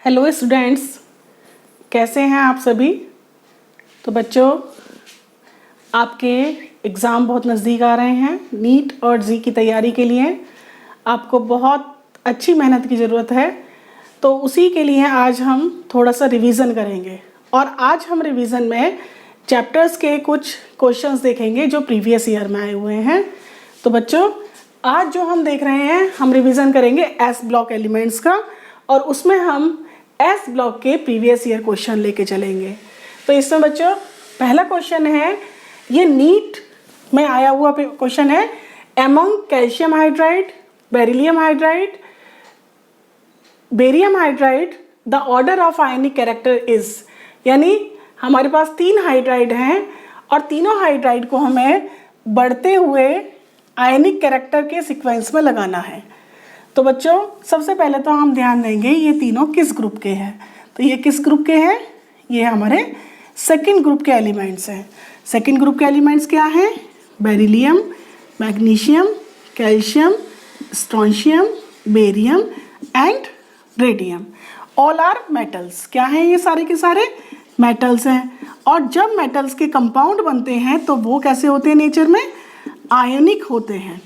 Hello students, कैसे हैं आप सभी। तो बच्चों, आपके एग्ज़ाम बहुत नज़दीक आ रहे हैं। नीट और जी की तैयारी के लिए आपको बहुत अच्छी मेहनत की ज़रूरत है। तो उसी के लिए आज हम थोड़ा सा रिवीजन करेंगे और आज हम रिवीजन में चैप्टर्स के कुछ क्वेश्चंस देखेंगे जो प्रीवियस ईयर में आए हुए हैं। तो बच्चों, आज जो हम देख रहे हैं, हम रिवीजन करेंगे एस ब्लॉक एलिमेंट्स का और उसमें हम एस ब्लॉक के प्रीवियस ईयर क्वेश्चन लेके चलेंगे। तो इसमें बच्चों पहला क्वेश्चन है, ये नीट में आया हुआ क्वेश्चन है, among calcium hydride, beryllium hydride, barium hydride the order of ionic character is. यानी हमारे पास 3 हाइड्राइड हैं और तीनों हाइड्राइड को हमें बढ़ते हुए आयनिक कैरेक्टर के सीक्वेंस में लगाना है। तो बच्चों, सबसे पहले तो हम ध्यान देंगे ये तीनों किस ग्रुप के हैं। तो ये किस ग्रुप के हैं? ये हमारे सेकंड ग्रुप के एलिमेंट्स हैं। सेकंड ग्रुप के एलिमेंट्स क्या हैं? Beryllium, magnesium, calcium, strontium, barium and radium. All are metals. क्या हैं ये सारे के सारे? मेटल्स हैं। और जब मेटल्स के कंपाउंड बनते हैं तो वो कैसे होते हैं नेचर में? आयनिक होते हैं।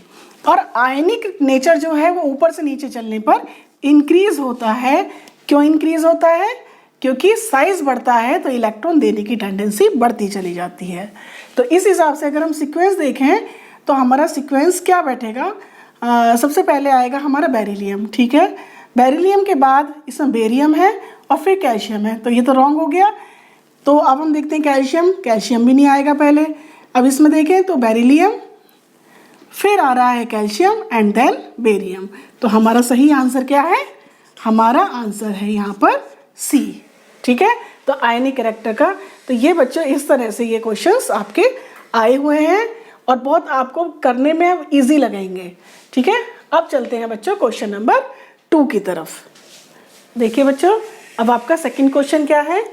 और आयनिक नेचर जो है वो ऊपर से नीचे चलने पर इंक्रीज होता है। क्यों इंक्रीज होता है? क्योंकि साइज बढ़ता है तो इलेक्ट्रॉन देने की टेंडेंसी बढ़ती चली जाती है। तो इस हिसाब से अगर हम सीक्वेंस देखें तो हमारा सीक्वेंस क्या बैठेगा? सबसे पहले आएगा हमारा बेरिलियम, ठीक है। बेरिलियम के बाद इसमें बेरियम है और फिर कैल्शियम है। तो ये तो रॉन्ग हो गया। तो अब हम देखते हैं कैल्शियम। कैल्शियम भी नहीं आएगा पहले। अब इसमें देखें तो बेरिलियम, फिर आ रहा है कैल्शियम एंड देन बेरियम। तो हमारा सही आंसर क्या है? हमारा आंसर है यहाँ पर सी, ठीक है। तो आयनिक कैरेक्टर का, तो ये बच्चों इस तरह से ये क्वेश्चंस आपके आए हुए हैं और बहुत आपको करने में इजी लगेंगे, ठीक है। अब चलते हैं बच्चों क्वेश्चन नंबर 2 की तरफ। देखिए बच्चों, अब आपका सेकंड क्वेश्चन क्या है?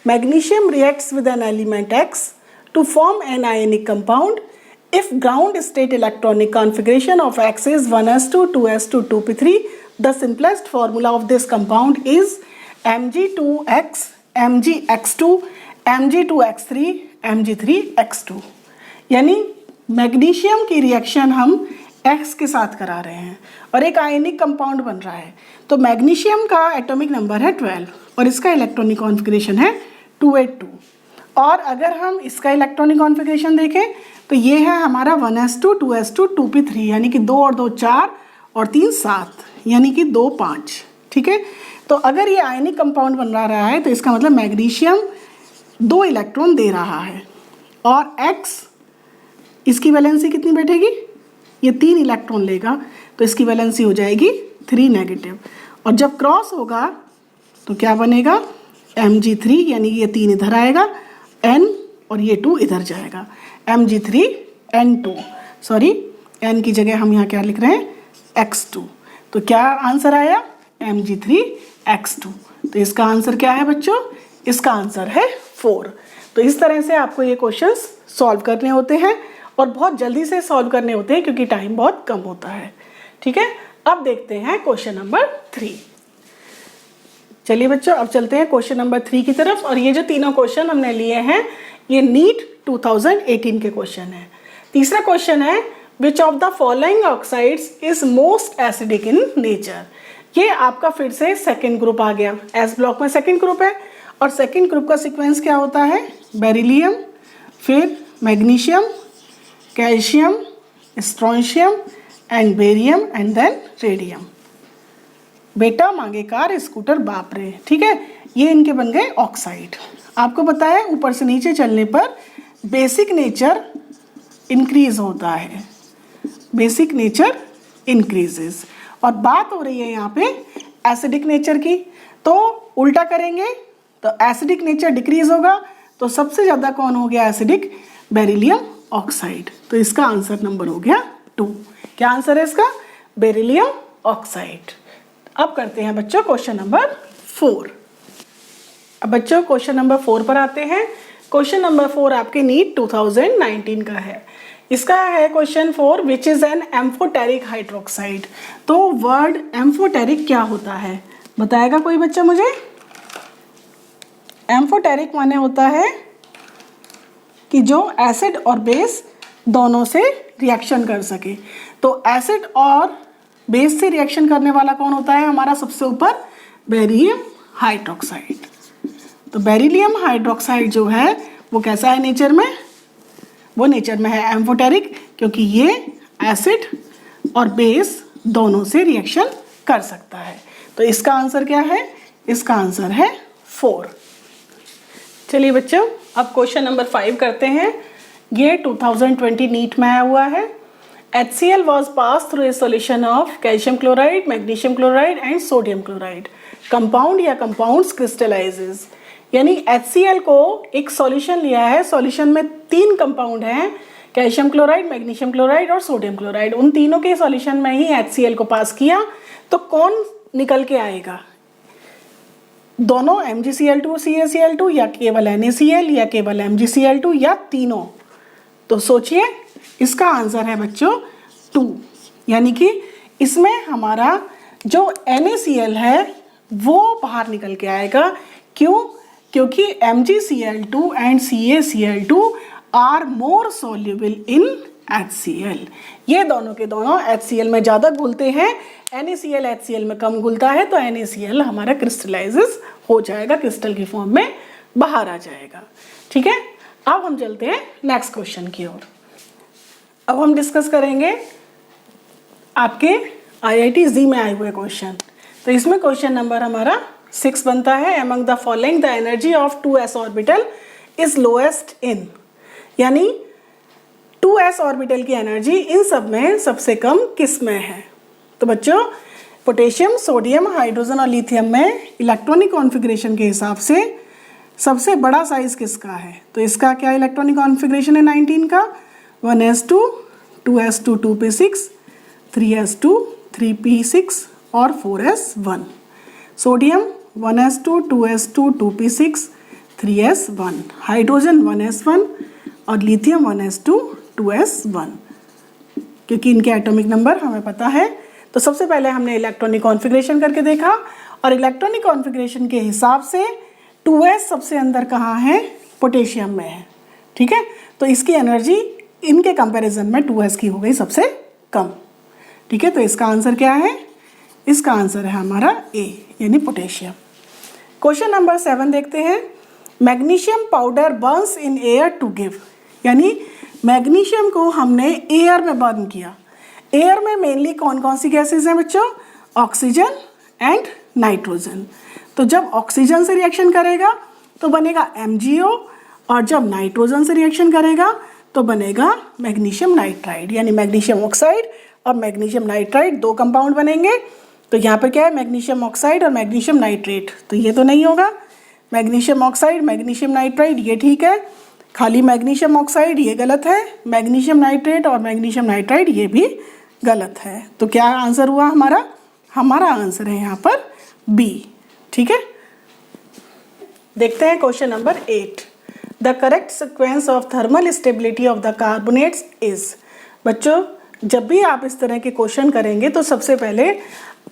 Magnesium reacts with an element X to form an ionic compound if ground state electronic configuration of X is 1s2 2s2 2p3, the simplest formula of this compound is Mg2x Mgx2 Mg2x3 Mg3x2। यानी magnesium की reaction हम X के साथ करा रहे हैं और एक आयनिक कंपाउंड बन रहा है। तो मैग्नीशियम का एटॉमिक नंबर है 12 और इसका इलेक्ट्रॉनिक कॉन्फ़िगरेशन है 282। और अगर हम इसका इलेक्ट्रॉनिक कॉन्फ़िगरेशन देखें तो ये है हमारा 1s2 2s2 2p3, यानी कि 2 और 2 4 और 3 7, यानी कि 2 5, ठीक है। तो अगर ये आयनिक कंपाउंड बन रहा है तो इसका मतलब मैग्नीशियम 2 इलेक्ट्रॉन दे रहा है और X, इसकी वैलेंसी कितनी बैठेगी? ये 3 इलेक्ट्रॉन लेगा तो इसकी वैलेंसी हो जाएगी 3 नेगेटिव। और जब क्रॉस होगा तो क्या बनेगा? Mg3, यानी ये 3 इधर आएगा, N और ये 2 इधर जाएगा, Mg3N2। सॉरी, N की जगह हम यहाँ क्या लिख रहे हैं? X2। तो क्या आंसर आया? Mg3X2। तो इसका आंसर क्या है बच्चों? इसका आंसर है 4। तो इस तरह से आपको ये क्वेश्चंस सॉल्व करने होते हैं और बहुत जल्दी से सॉल्व करने होते हैं क्योंकि टाइम बहुत कम होता है, ठीक है। अब देखते हैं क्वेश्चन नंबर 3। चलिए बच्चों, अब चलते हैं क्वेश्चन नंबर 3 की तरफ। और ये जो तीनों क्वेश्चन हमने लिए हैं ये नीट 2018 के क्वेश्चन है। तीसरा क्वेश्चन है, which of the following oxides is most acidic in nature. ये आपका फिर से सेकंड ग्रुप आ गया। एस ब्लॉक में सेकंड ग्रुप है और सेकंड ग्रुप का सीक्वेंस क्या होता है? बेरिलियम, फिर magnesium, calcium, strontium and barium and then radium. बेटा मांगे कार स्कूटर बाप रे, ठीक है। ये इनके बन गए ऑक्साइड। आपको पता है ऊपर से नीचे चलने पर बेसिक नेचर इंक्रीज होता है, बेसिक नेचर इंक्रीजेस। और बात हो रही है यहाँ पे एसिडिक नेचर की, तो उल्टा करेंगे तो एसिडिक नेचर डिक्रीज होगा। तो सबसे ज़्यादा कौन हो गया एसिडिक? Beryllium oxide. तो इसका आंसर नंबर हो गया 2। क्या आंसर है इसका? Beryllium oxide. अब करते हैं बच्चों क्वेश्चन नंबर 4। अब बच्चों क्वेश्चन नंबर 4 पर आते हैं। क्वेश्चन नंबर 4 आपके नीट 2019 का है। इसका है question 4, which is an amphoteric hydroxide. तो वर्ड एम्फोटेरिक क्या होता है बताएगा कोई बच्चा मुझे? एम्फोटेरिक माने होता है कि जो एसिड और बेस दोनों से रिएक्शन कर सके। तो एसिड और बेस से रिएक्शन करने वाला कौन होता है हमारा सबसे ऊपर? Beryllium hydroxide. तो बेरिलियम हाइड्रोक्साइड जो है वो कैसा है नेचर में? वो नेचर में है एम्फोटेरिक, क्योंकि ये एसिड और बेस दोनों से रिएक्शन कर सकता है। तो इसका आंसर क्या है? इसका आंसर है 4। चलिए बच्चों, अब क्वेश्चन नंबर 5 करते हैं। ये 2020 नीट में आया हुआ है। HCl was passed through a solution of calcium chloride, magnesium chloride and sodium chloride. Compound या कंपाउंड्स क्रिस्टलाइजेस, यानी HCl को एक सॉल्यूशन लिया है। सॉल्यूशन में 3 कंपाउंड हैं, कैल्शियम क्लोराइड, मैग्नीशियम क्लोराइड और सोडियम क्लोराइड। उन तीनों के सॉल्यूशन में ही HCl को पास किया, तो कौन निकल के आएगा? दोनों MgCl2 CaCl2 या केवल NaCl या केवल MgCl2 या तीनों? तो सोचिए, इसका आंसर है बच्चों 2, यानी कि इसमें हमारा जो NaCl है वो बाहर निकल के आएगा। क्यों? क्योंकि MgCl2 and CaCl2 are more soluble in HCl। ये दोनों के दोनों HCl में ज़्यादा घुलते हैं, NaCl HCl में कम घुलता है, तो NaCl हमारा क्रिस्टलाइजेस हो जाएगा, क्रिस्टल की फॉर्म में बाहर आ जाएगा। ठीक है, अब हम चलते हैं नेक्स्ट क्वेश्चन की ओर। अब हम डिस्कस करेंगे आपके IIT जी में आए हुए क्वेश्चन। तो इसमें क्वेश्चन नंबर हमारा 6 बनता है। Among the following the energy of 2s orbital is lowest in, यानी 2s ऑर्बिटल की एनर्जी इन सब में सबसे कम किस में है? तो बच्चों, पोटेशियम, सोडियम, हाइड्रोजन और लिथियम में इलेक्ट्रॉनिक कॉन्फ़िगरेशन के हिसाब से सबसे बड़ा साइज किसका है? तो इसका क्या इलेक्ट्रॉनिक कॉन्फ़िगरेशन है 19 का? 1s2, 2s2 2p6, 3s2 3p6 और 4s1। Sodium 1s2, 2s2 2p6, 3s1। Hydrogen 1s1 और लिथियम 1s2 2s1। क्योंकि इनके एटॉमिक नंबर हमें पता है, तो सबसे पहले हमने इलेक्ट्रॉनिक कॉन्फ़िगरेशन करके देखा, और इलेक्ट्रॉनिक कॉन्फ़िगरेशन के हिसाब से 2s सबसे अंदर कहाँ है? पोटेशियम में है। ठीक है, तो इसकी एनर्जी इनके कंपैरिजन में 2s की हो गई सबसे कम। ठीक है, तो इसका आंसर क्या है? इसका आंसर है हमारा A, यानी पोटेशियम। क्वेश्चन नंबर 7 देखते हैं। Magnesium powder burns in air to give, यानी मैग्नीशियम को हमने एयर में बर्न किया। एयर में मेनली कौन कौन सी गैसेज हैं बच्चों? Oxygen and nitrogen. तो जब ऑक्सीजन से रिएक्शन करेगा तो बनेगा MgO, और जब नाइट्रोजन से रिएक्शन करेगा तो बनेगा मैग्नीशियम नाइट्राइड, यानी मैग्नीशियम ऑक्साइड और मैग्नीशियम नाइट्राइड 2 कंपाउंड बनेंगे। तो यहाँ पर क्या है? मैग्नीशियम ऑक्साइड और मैग्नीशियम नाइट्रेट, तो ये तो नहीं होगा। मैग्नीशियम ऑक्साइड, मैग्नीशियम नाइट्राइड ये ठीक है, खाली मैग्नीशियम ऑक्साइड ये गलत है, मैग्नीशियम नाइट्रेट और मैग्नीशियम नाइट्राइड ये भी गलत है। तो क्या आंसर हुआ हमारा? हमारा आंसर है यहाँ पर B। ठीक है, देखते हैं question number 8। The correct sequence of thermal stability of the carbonates is. बच्चों, जब भी आप इस तरह के क्वेश्चन करेंगे तो सबसे पहले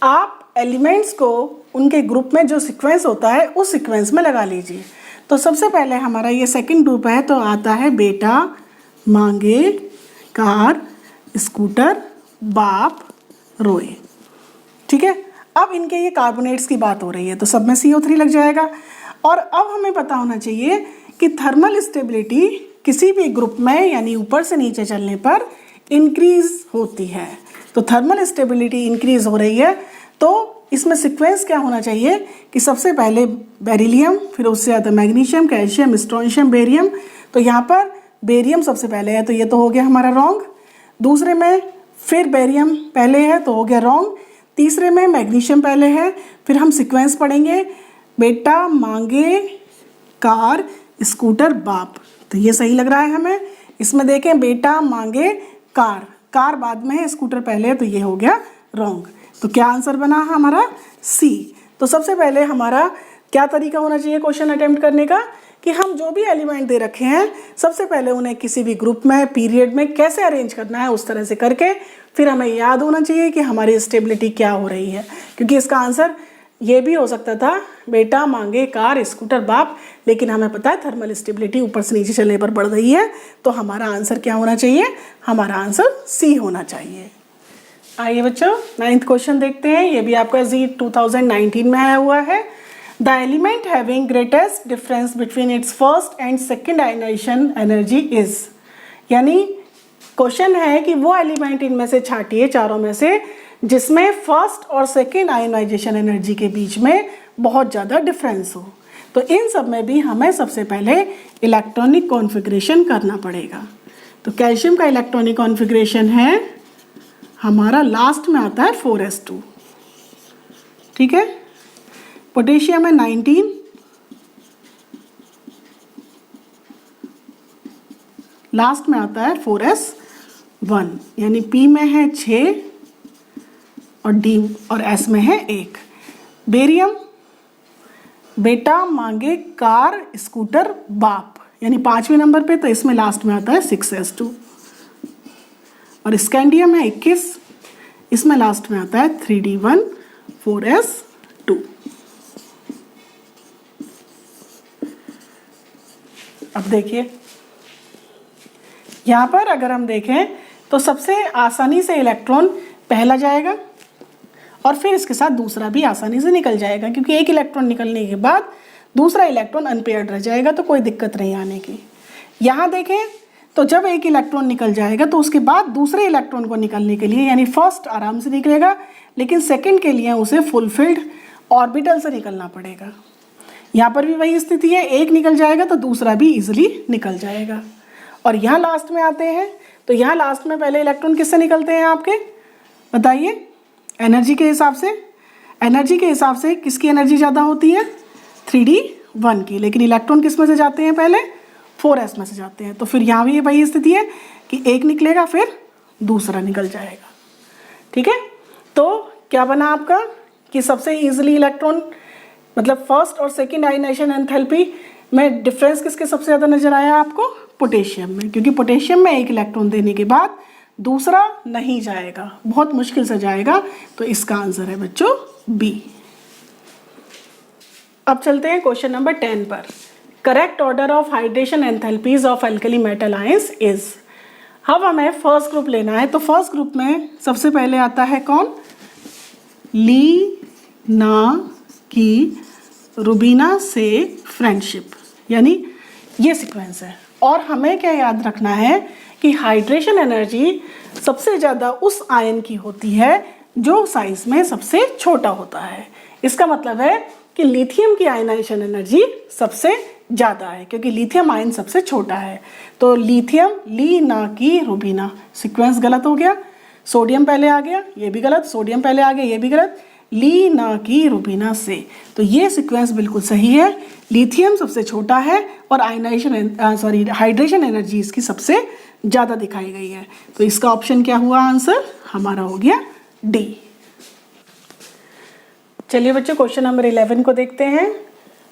आप एलिमेंट्स को उनके ग्रुप में जो सीक्वेंस होता है उस सीक्वेंस में लगा लीजिए। तो सबसे पहले हमारा ये सेकंड ग्रुप है, तो आता है बेटा, मांगे, कार, स्कूटर, बाप, रोए। ठीक है, अब इनके ये कार्बोनेट्स की बात हो रही है, तो सब में CO3 लग जाएगा। और अब हमें पता होना चाहिए कि थर्मल स्टेबिलिटी किसी भी ग्रुप में, यानी ऊपर से नीचे चलने पर इंक्रीज होती है। तो थर्मल स्टेबिलिटी इंक्रीज हो रही है, तो इसमें सीक्वेंस क्या होना चाहिए कि सबसे पहले बेरिलियम, फिर उससे आता है मैग्नीशियम, कैल्शियम, स्ट्रोंशियम, बेरियम। तो यहाँ पर बेरियम सबसे पहले है, तो ये तो हो गया हमारा रॉन्ग। दूसरे में फिर बेरियम पहले है, तो हो गया रॉन्ग। तीसरे में मैग्नीशियम पहले है, फिर हम सीक्वेंस पढ़ेंगे बेटा, मांगे, कार, स्कूटर, बाप। तो ये सही लग रहा है हमें। इसमें देखें बेटा, मांगे, कार, कार बाद में है, स्कूटर पहले है, तो ये हो गया रॉन्ग। तो क्या आंसर बना हमारा? C। तो सबसे पहले हमारा क्या तरीका होना चाहिए क्वेश्चन अटेम्प्ट करने का कि हम जो भी एलिमेंट दे रखे हैं सबसे पहले उन्हें किसी भी ग्रुप में, पीरियड में कैसे अरेंज करना है, उस तरह से करके फिर हमें याद होना चाहिए कि हमारी स्टेबिलिटी क्या हो रही है, क्योंकि इसका आंसर ये भी हो सकता था बेटा मांगे कार स्कूटर बाप, लेकिन हमें पता है थर्मल स्टेबिलिटी ऊपर से नीचे चलने पर बढ़ रही है, तो हमारा आंसर क्या होना चाहिए? हमारा आंसर सी होना चाहिए। आइए बच्चों 9th क्वेश्चन देखते हैं। ये भी आपका जी 2019 में आया हुआ है। The element having greatest difference between its first and second ionization energy is, यानी क्वेश्चन है कि वो एलिमेंट इनमें से छाटिए चारों में से जिसमें फर्स्ट और सेकेंड आयनाइजेशन एनर्जी के बीच में बहुत ज़्यादा डिफरेंस हो। तो इन सब में भी हमें सबसे पहले इलेक्ट्रॉनिक कॉन्फ़िगरेशन करना पड़ेगा। तो कैल्शियम का इलेक्ट्रॉनिक कॉन्फ़िगरेशन है हमारा, लास्ट में आता है 4s2, ठीक है। पोटेशियम है 19, लास्ट में आता है 4s1, यानी P में है 6 और D और S में है 1। बेरियम बेटा मांगे कार स्कूटर बाप, यानी 5वें नंबर पे, तो इसमें लास्ट में आता है 6s2। और स्कैंडियम है 21, इसमें लास्ट में आता है 3d1 4s2। अब देखिए यहाँ पर अगर हम देखें तो सबसे आसानी से इलेक्ट्रॉन पहला जाएगा और फिर इसके साथ दूसरा भी आसानी से निकल जाएगा, क्योंकि एक इलेक्ट्रॉन निकलने के बाद दूसरा इलेक्ट्रॉन अनपेयर्ड रह जाएगा, तो कोई दिक्कत नहीं आने की। यहाँ देखें तो जब एक इलेक्ट्रॉन निकल जाएगा तो उसके बाद दूसरे इलेक्ट्रॉन को निकलने के लिए, यानी फर्स्ट आराम से निकलेगा, लेकिन सेकंड के लिए उसे फुलफिल्ड ऑर्बिटल से निकलना पड़ेगा। यहाँ पर भी वही स्थिति है, एक निकल जाएगा तो दूसरा भी इजीली निकल जाएगा। और यहाँ लास्ट में आते हैं तो यहाँ लास्ट में पहले इलेक्ट्रॉन किससे निकलते हैं आपके, बताइए? एनर्जी के हिसाब से, एनर्जी के हिसाब से किसकी एनर्जी ज़्यादा होती है? 3d1 की, लेकिन इलेक्ट्रॉन किस में से जाते हैं? पहले 4s में से जाते हैं। तो फिर यहाँ भी वही स्थिति है कि एक निकलेगा फिर दूसरा निकल जाएगा, ठीक है। तो क्या बना आपका कि सबसे ईजिली इलेक्ट्रॉन, मतलब फर्स्ट और सेकेंड आयनाइजेशन एंथैल्पी में डिफरेंस किसके सबसे ज़्यादा नजर आया आपको? पोटेशियम में, क्योंकि पोटेशियम में एक इलेक्ट्रॉन देने के बाद दूसरा नहीं जाएगा, बहुत मुश्किल से जाएगा। तो इसका आंसर है बच्चों बी। अब चलते हैं क्वेश्चन नंबर 10 पर। Correct order of hydration enthalpies of alkali metal ions is. अब हमें फर्स्ट ग्रुप लेना है, तो फर्स्ट ग्रुप में सबसे पहले आता है कौन? ली ना की रुबीना से फ्रेंडशिप, यानी ये सीक्वेंस है। और हमें क्या याद रखना है कि हाइड्रेशन एनर्जी सबसे ज़्यादा उस आयन की होती है जो साइज में सबसे छोटा होता है। इसका मतलब है कि लिथियम की आयनाइजेशन एनर्जी सबसे ज़्यादा है, क्योंकि लिथियम आयन सबसे छोटा है। तो लिथियम ली ना की रुबीना, सीक्वेंस गलत हो गया, सोडियम पहले आ गया, ये भी गलत, सोडियम पहले आ गया, ये भी गलत, ली ना की रुबीना से। तो ये सीक्वेंस बिल्कुल सही है। लिथियम सबसे छोटा है और आयनाइजेशन हाइड्रेशन एनर्जी इसकी सबसे ज़्यादा दिखाई गई है। तो इसका ऑप्शन क्या हुआ? आंसर हमारा हो गया डी। चलिए बच्चों क्वेश्चन नंबर 11 को देखते हैं।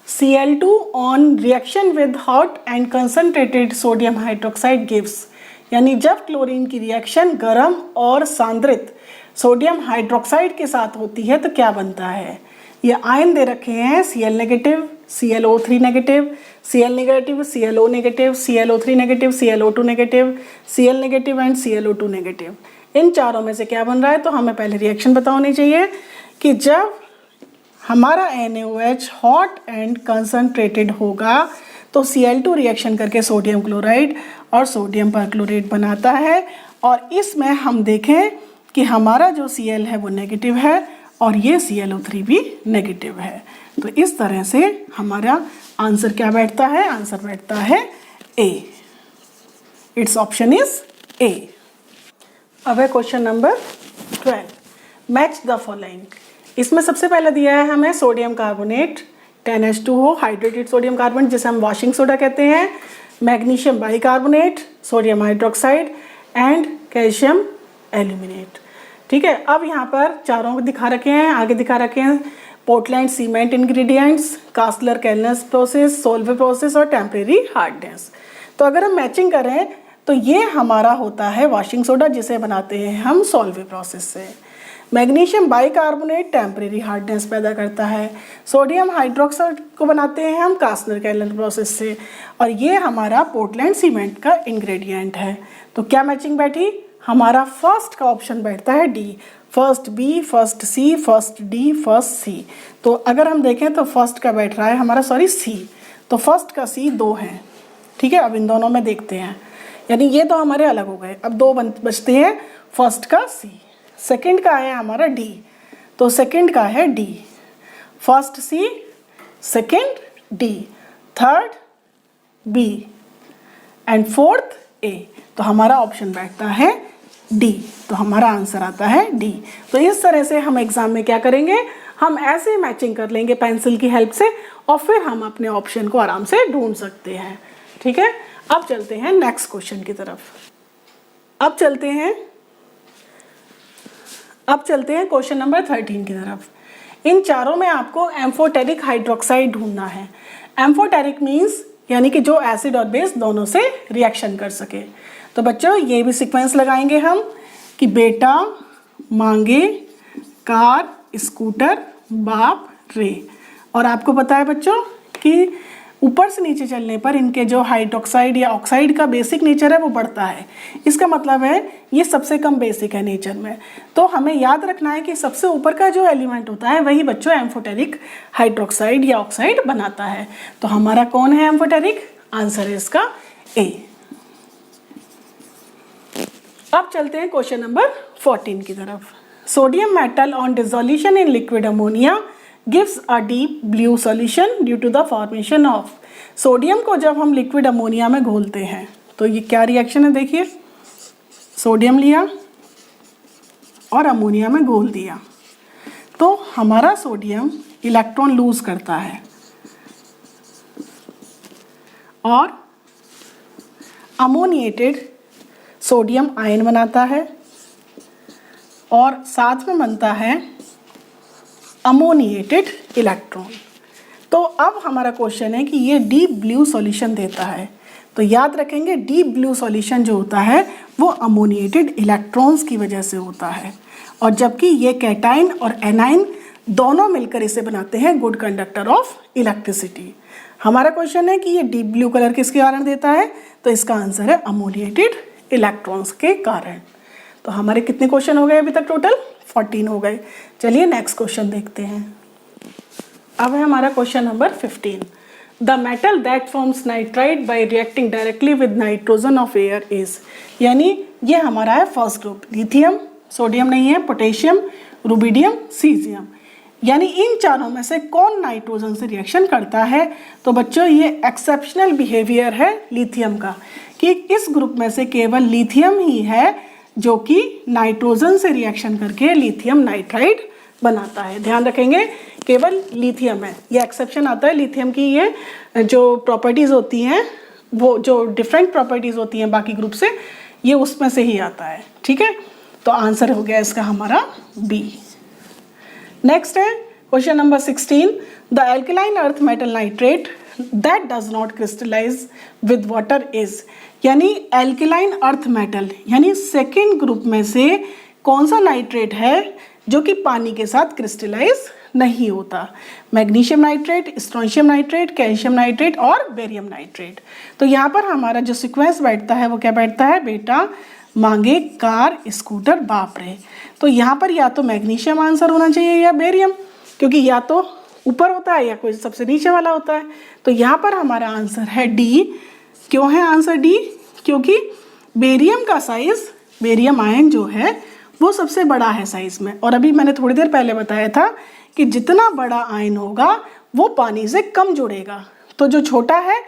Cl2 on reaction with hot and concentrated sodium hydroxide gives, यानी जब क्लोरीन की रिएक्शन गर्म और सांद्रित सोडियम हाइड्रोक्साइड के साथ होती है तो क्या बनता है? ये आयन दे रखे हैं Cl negative, ClO3 negative, Cl negative, ClO negative, ClO3 negative, ClO2 negative, Cl negative and ClO2 negative. इन चारों में से क्या बन रहा है? तो हमें पहले रिएक्शन पता होनी चाहिए कि जब हमारा NaOH हॉट एंड कंसनट्रेटेड होगा तो Cl2 रिएक्शन करके सोडियम क्लोराइड और सोडियम परक्लोरेट बनाता है। और इसमें हम देखें कि हमारा जो Cl है वो नेगेटिव है और ये ClO3 भी नेगेटिव है। तो इस तरह से हमारा आंसर क्या बैठता है? आंसर बैठता है A. It's option is A. अब है question number 12। Match the following. इसमें सबसे पहले दिया है हमें sodium carbonate 10H2O, hydrated sodium carbonate जिसे हम वॉशिंग सोडा कहते हैं, magnesium bicarbonate, sodium hydroxide and calcium aluminate. ठीक है, अब यहाँ पर चारों को दिखा रखे हैं, आगे दिखा रखे हैं Portland cement ingredients, Castner Kellner process, Solvay process और टेम्परेरी हार्डनेस। तो अगर हम मैचिंग करें तो ये हमारा होता है वॉशिंग सोडा जिसे बनाते हैं हम सोल्वे प्रोसेस से। मैग्नीशियम बाइकार्बोनेट टेम्परेरी हार्डनेस पैदा करता है। सोडियम हाइड्रोक्साइड को बनाते हैं हम कास्टर-कैलन प्रोसेस से, और ये हमारा पोर्टलैंड सीमेंट का इंग्रेडिएंट है। तो क्या मैचिंग बैठी? हमारा फर्स्ट का ऑप्शन बैठता है डी। फर्स्ट बी, फर्स्ट सी, फर्स्ट डी, फर्स्ट सी। तो अगर हम देखें तो फर्स्ट का बैठ रहा है हमारा सी, तो फर्स्ट का सी 2 है। ठीक है, अब इन दोनों में देखते हैं, यानी ये तो हमारे अलग हो गए। अब 2 बचते हैं, फर्स्ट का सी, सेकंड का है हमारा डी, तो सेकंड का है D. First C, second D, third B and fourth A. तो हमारा ऑप्शन बैठता है डी। तो हमारा आंसर आता है डी। तो इस तरह से हम एग्जाम में क्या करेंगे, हम ऐसे मैचिंग कर लेंगे पेंसिल की हेल्प से, और फिर हम अपने ऑप्शन को आराम से ढूंढ सकते हैं। ठीक है, अब चलते हैं नेक्स्ट क्वेश्चन की तरफ। अब चलते हैं क्वेश्चन नंबर 13 की तरफ। इन चारों में आपको एम्फोटेरिक हाइड्रोक्साइड ढूंढना है। एम्फोटेरिक मीन्स यानी कि जो एसिड और बेस दोनों से रिएक्शन कर सके। तो बच्चों ये भी सीक्वेंस लगाएंगे हम कि बेटा, मांगे, कार, स्कूटर, बाप, रे। और आपको पता है बच्चों कि ऊपर से नीचे चलने पर इनके जो हाइड्रोक्साइड या ऑक्साइड का बेसिक नेचर है वो बढ़ता है। इसका मतलब है ये सबसे कम बेसिक है नेचर में। तो हमें याद रखना है कि सबसे ऊपर का जो एलिमेंट होता है वही बच्चों एम्फोटेरिक हाइड्रोक्साइड या ऑक्साइड बनाता है। तो हमारा कौन है एम्फोटेरिक? आंसर है इसका ए। अब चलते हैं क्वेश्चन नंबर 14 की तरफ। Sodium metal on dissolution in liquid ammonia gives a deep blue solution due to the formation of. Sodium को जब हम लिक्विड अमोनिया में घोलते हैं तो ये क्या रिएक्शन है, देखिए, सोडियम लिया और अमोनिया में घोल दिया, तो हमारा सोडियम इलेक्ट्रॉन लूज करता है और अमोनिएटेड सोडियम आयन बनाता है, और साथ में बनता है अमोनिएटेड इलेक्ट्रॉन। तो अब हमारा क्वेश्चन है कि ये डीप ब्लू सॉल्यूशन देता है। तो याद रखेंगे डीप ब्लू सॉल्यूशन जो होता है वो अमोनिएटेड इलेक्ट्रॉन्स की वजह से होता है, और जबकि ये कैटाइन और एनाइन दोनों मिलकर इसे बनाते हैं गुड कंडक्टर ऑफ इलेक्ट्रिसिटी। हमारा क्वेश्चन है कि ये डीप ब्लू कलर किसके कारण देता है, तो इसका आंसर है अमोनिएटेड इलेक्ट्रॉन्स के कारण। तो हमारे कितने क्वेश्चन हो गए अभी तक? टोटल 14 हो गए। चलिए नेक्स्ट क्वेश्चन देखते हैं। अब है हमारा question number 15। The metal that forms nitride bye reacting directly with nitrogen of air is, यानी ये हमारा है फर्स्ट ग्रुप, लिथियम, सोडियम नहीं है, पोटेशियम, रुबिडियम, सीजियम। यानी इन चारों में से कौन नाइट्रोजन से रिएक्शन करता है? तो बच्चों ये एक्सेप्शनल बिहेवियर है लिथियम का कि इस ग्रुप में से केवल लिथियम ही है जो कि नाइट्रोजन से रिएक्शन करके लिथियम नाइट्राइड बनाता है। ध्यान रखेंगे केवल लिथियम है, ये एक्सेप्शन आता है लिथियम की। ये जो प्रॉपर्टीज़ होती हैं, वो जो डिफरेंट प्रॉपर्टीज़ होती हैं बाकी ग्रुप से, ये उसमें से ही आता है। ठीक है, तो आंसर हो गया इसका हमारा बी। नेक्स्ट है question number 16। The alkaline earth metal nitrate that does not crystallize with water is, यानी एल्कलाइन अर्थ मेटल यानी सेकेंड ग्रुप में से कौन सा नाइट्रेट है जो कि पानी के साथ क्रिस्टलाइज नहीं होता? Magnesium nitrate, strontium nitrate, calcium nitrate और बेरियम नाइट्रेट। तो यहाँ पर हमारा जो सीक्वेंस बैठता है वो क्या बैठता है? बेटा, मांगे, कार, स्कूटर, बाप रे। तो यहाँ पर या तो मैग्नीशियम आंसर होना चाहिए या बेरियम, क्योंकि या तो ऊपर होता है या कोई सबसे नीचे वाला होता है। तो यहाँ पर हमारा आंसर है डी। क्यों है आंसर डी? क्योंकि बेरियम का साइज, बेरियम आयन जो है वो सबसे बड़ा है साइज में, और अभी मैंने थोड़ी देर पहले बताया था कि जितना बड़ा आयन होगा वो पानी से कम जुड़ेगा, तो जो छोटा है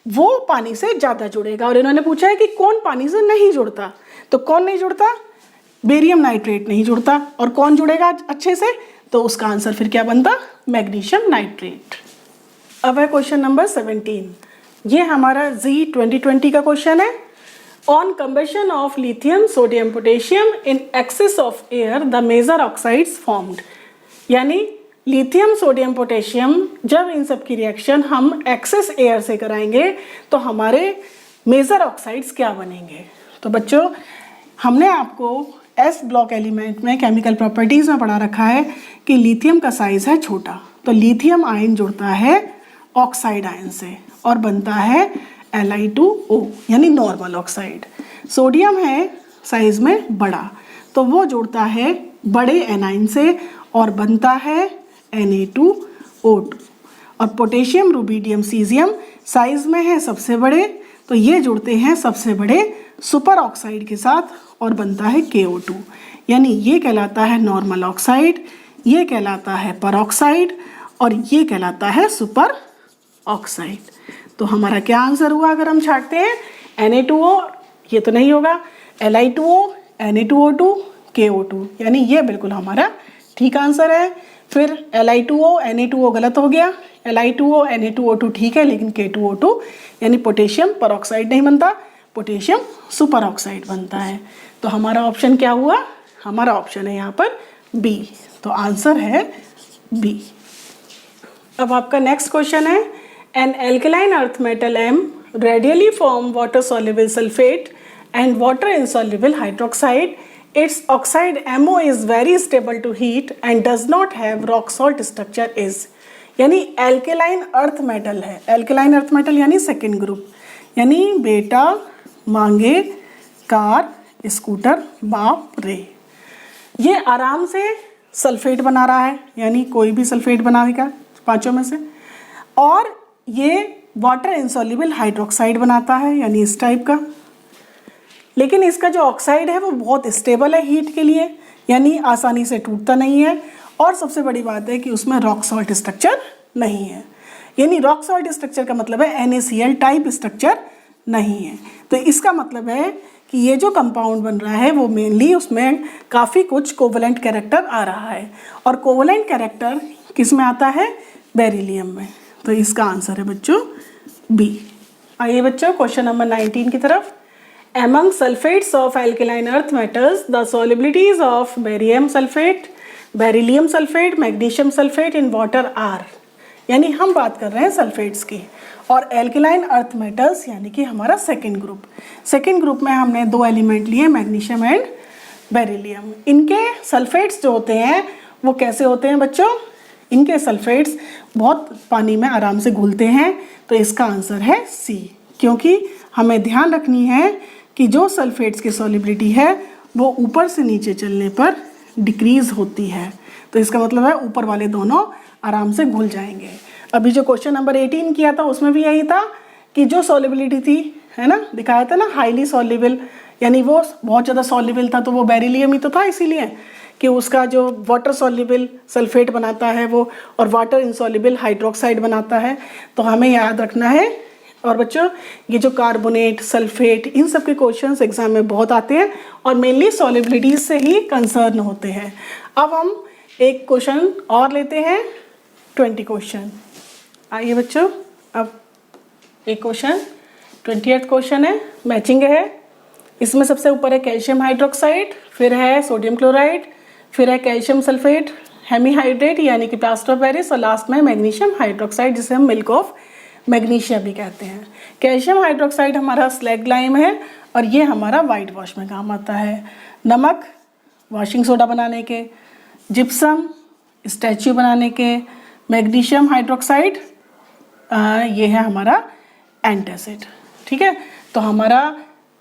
वो पानी से ज़्यादा जुड़ेगा। और इन्होंने पूछा है कि कौन पानी से नहीं जुड़ता, तो कौन नहीं जुड़ता? बेरियम नाइट्रेट नहीं जुड़ता। और कौन जुड़ेगा अच्छे से? तो उसका आंसर फिर क्या बनता? Magnesium nitrate. अब है क्वेश्चन नंबर 17। ये हमारा जी 2020 का क्वेश्चन है। On combustion of lithium, sodium, potassium in excess of air the major oxides formed, यानी लिथियम, सोडियम, पोटेशियम जब इन सब की रिएक्शन हम एक्सेस एयर से कराएंगे तो हमारे मेजर ऑक्साइड्स क्या बनेंगे? तो बच्चों हमने आपको एस ब्लॉक एलिमेंट में केमिकल प्रॉपर्टीज़ में पढ़ा रखा है कि लिथियम का साइज़ है छोटा, तो लिथियम आयन जुड़ता है ऑक्साइड आयन से और बनता है Li2O यानी नॉर्मल ऑक्साइड। सोडियम है साइज में बड़ा, तो वो जुड़ता है बड़े एनाइन से और बनता है Na2O2। और पोटेशियम, रुबीडियम, सीजियम साइज में है सबसे बड़े, तो ये जुड़ते हैं सबसे बड़े सुपर ऑक्साइड के साथ और बनता है KO2, यानी ये कहलाता है नॉर्मल ऑक्साइड, ये कहलाता है परऑक्साइड और ये कहलाता है सुपर ऑक्साइड। तो हमारा क्या आंसर हुआ अगर हम छांटते हैं? Na2O, ये तो नहीं होगा, Li2O, Na2O2, KO2, यानी ये बिल्कुल हमारा ठीक आंसर है। फिर Li2O, Na2O गलत हो गया, Li2O, Na2O2 ठीक है, लेकिन K2O2 यानी पोटेशियम परऑक्साइड नहीं बनता, पोटेशियम सुपर ऑक्साइड बनता है। तो हमारा ऑप्शन क्या हुआ? हमारा ऑप्शन है यहाँ पर बी, तो आंसर है बी। अब आपका नेक्स्ट क्वेश्चन है, an alkaline earth metal M readily form water soluble sulphate and water insoluble hydroxide, its oxide MO is very stable to heat and does not have rock salt structure is, यानी alkaline earth metal है। Alkaline अर्थ metal यानी second group, यानी बेटा, मांगे, car, scooter, बाप रे, ये आराम से सल्फेट बना रहा है, यानी कोई भी सल्फेट बना देगा पांचों में से, और ये वाटर इंसॉल्युबल हाइड्रोक्साइड बनाता है, यानी इस टाइप का। लेकिन इसका जो ऑक्साइड है वो बहुत स्टेबल है हीट के लिए, यानी आसानी से टूटता नहीं है, और सबसे बड़ी बात है कि उसमें रॉक सॉल्ट स्ट्रक्चर नहीं है, यानी रॉक सॉल्ट स्ट्रक्चर का मतलब है NaCl टाइप स्ट्रक्चर नहीं है। तो इसका मतलब है कि ये जो कंपाउंड बन रहा है वो मेनली उसमें काफ़ी कुछ कोवलेंट कैरेक्टर आ रहा है, और कोवलेंट कैरेक्टर किस में आता है? बेरिलियम में। तो इसका आंसर है बच्चों बी। आइए बच्चों क्वेश्चन नंबर 19 की तरफ। Among sulfates of alkaline earth metals, the solubilities of barium sulfate, beryllium sulfate, magnesium sulfate in water are, यानी हम बात कर रहे हैं सल्फेट्स की, और एल्कलाइन अर्थ मेटल्स यानी कि हमारा सेकेंड ग्रुप। सेकेंड ग्रुप में हमने दो एलिमेंट लिए, मैग्नीशियम एंड बेरिलियम। इनके सल्फेट्स जो होते हैं वो कैसे होते हैं बच्चों? इनके सल्फेट्स बहुत पानी में आराम से घुलते हैं, तो इसका आंसर है सी, क्योंकि हमें ध्यान रखनी है कि जो सल्फेट्स की सॉल्युबिलिटी है वो ऊपर से नीचे चलने पर डिक्रीज होती है, तो इसका मतलब है ऊपर वाले दोनों आराम से घुल जाएंगे। अभी जो क्वेश्चन नंबर 18 किया था उसमें भी यही था कि जो सॉल्युबिलिटी थी, है ना, दिखाया था ना, हाईली सॉल्युबल, यानी वो बहुत ज़्यादा सॉल्युबल था, तो वो बेरिलियम ही तो था, इसीलिए कि उसका जो वाटर सॉल्युबल सल्फेट बनाता है वो, और वाटर इनसॉल्युबल हाइड्रोक्साइड बनाता है। तो हमें याद रखना है। और बच्चों ये जो कार्बोनेट, सल्फेट, इन सब के क्वेश्चंस एग्जाम में बहुत आते हैं और मेनली सॉल्युबिलिटीज से ही कंसर्न होते हैं। अब हम एक क्वेश्चन और लेते हैं, 20 क्वेश्चन। आइए बच्चों, अब एक क्वेश्चन 20th क्वेश्चन है, मैचिंग है। इसमें सबसे ऊपर है कैल्शियम हाइड्रोक्साइड, फिर है सोडियम क्लोराइड, फिर है कैल्शियम सल्फेट हेमीहाइड्रेट यानी कि प्लास्टर ऑफ पेरिस, और लास्ट में मैग्नीशियम हाइड्रोक्साइड जिसे हम मिल्क ऑफ मैग्नीशिया भी कहते हैं। कैल्शियम हाइड्रोक्साइड हमारा स्लैग लाइम है और ये हमारा वाइट वॉश में काम आता है। नमक वॉशिंग सोडा बनाने के, जिप्सम स्टैच्यू बनाने के, मैग्नीशियम हाइड्रोक्साइड ये है हमारा एंटासिड। ठीक है, तो हमारा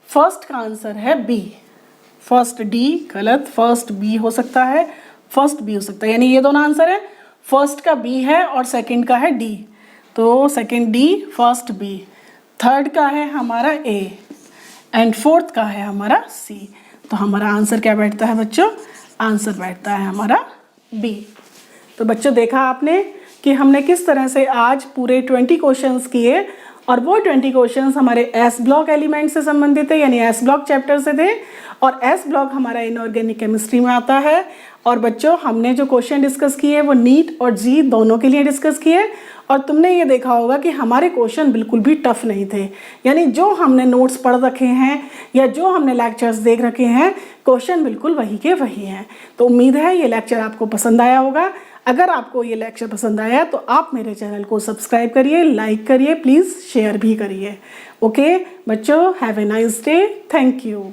फर्स्ट का आंसर है बी। फर्स्ट डी गलत, फर्स्ट बी हो सकता है, फर्स्ट बी हो सकता है, यानी ये दोनों आंसर है। फर्स्ट का बी है और सेकंड का है डी, तो second D, first B, third का है हमारा ए एंड फोर्थ का है हमारा सी। तो हमारा आंसर क्या बैठता है बच्चों? आंसर बैठता है हमारा बी। तो बच्चों देखा आपने कि हमने किस तरह से आज पूरे 20 क्वेश्चंस किए, और वो 20 क्वेश्चंस हमारे एस ब्लॉक एलिमेंट से संबंधित थे, यानी एस ब्लॉक चैप्टर से थे, और एस ब्लॉक हमारा इनऑर्गेनिक केमिस्ट्री में आता है। और बच्चों हमने जो क्वेश्चन डिस्कस किए वो नीट और जी दोनों के लिए डिस्कस किए, और तुमने ये देखा होगा कि हमारे क्वेश्चन बिल्कुल भी टफ नहीं थे, यानी जो हमने नोट्स पढ़ रखे हैं या जो हमने लेक्चर्स देख रखे हैं क्वेश्चन बिल्कुल वही के वही हैं। तो उम्मीद है ये लेक्चर आपको पसंद आया होगा। अगर आपको ये लेक्चर पसंद आया तो आप मेरे चैनल को सब्सक्राइब करिए, लाइक करिए, प्लीज़ शेयर भी करिए। ओके बच्चों, have a nice day, thank you.